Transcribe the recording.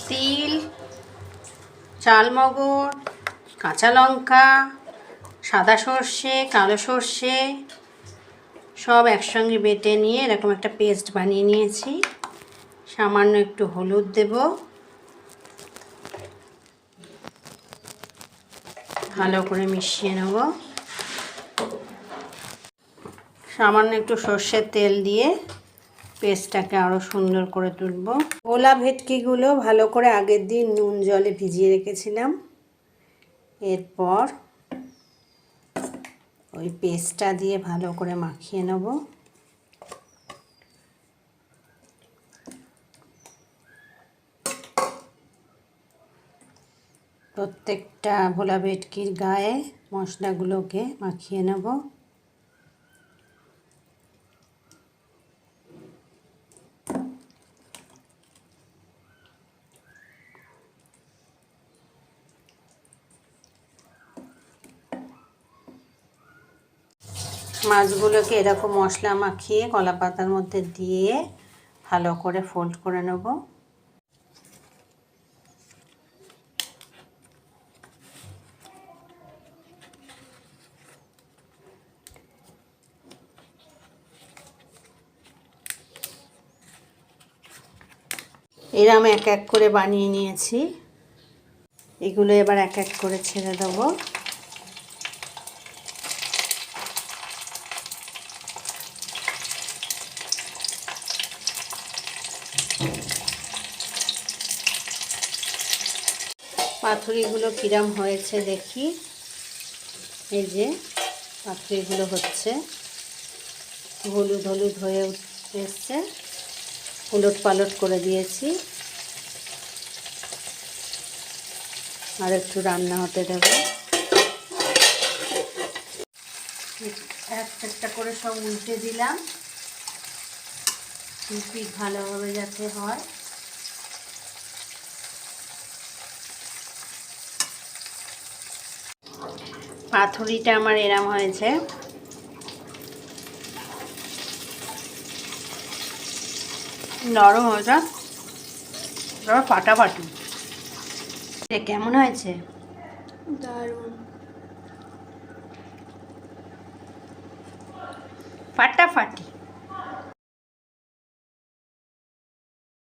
তিল, চালমগজ, কাঁচা লঙ্কা, সাদা সর্ষে, কালো সর্ষে সব একসঙ্গে বেটে নিয়ে এরকম একটা পেস্ট বানিয়ে নিয়েছি। সামান্য একটু হলুদ দেব, ভালো করে মিশিয়ে নেব। সামান্য একটু সর্ষের তেল দিয়ে পেস্টটাকে আরও সুন্দর করে তুলব। ভোলা ভেটকিগুলো ভালো করে আগের দিন নুন জলে ভিজিয়ে রেখেছিলাম। এরপর ওই পেস্টটা দিয়ে ভালো করে মাখিয়ে নেব। প্রত্যেকটা ভোলা ভেটকির গায়ে মশলাগুলোকে মাখিয়ে নেব। মাছগুলোকে এরকম মশলা মাখিয়ে কলা পাতার মধ্যে দিয়ে ভালো করে ফোল্ড করে নেব। এরম এক এক করে বানিয়ে নিয়েছি। এগুলো এবার এক এক করে ছেড়ে দেবো। পাতুরিগুলো কিরম হয়েছে দেখি। এই যে পাতুরিগুলো হচ্ছে, হলুদ হলুদ হয়ে এসছে। উলট পালট করে দিয়েছি, আর একটু রান্না হতে দেব। একটা করে সব উল্টে দিলাম, পিঠ ভালোভাবে যাতে হয়। পাতুরিটা আমার এরম হয়েছে। নরম হয়েছে, ফাটাফাটি। কেমন হয়েছে? দারুণ, ফাটাফাটি।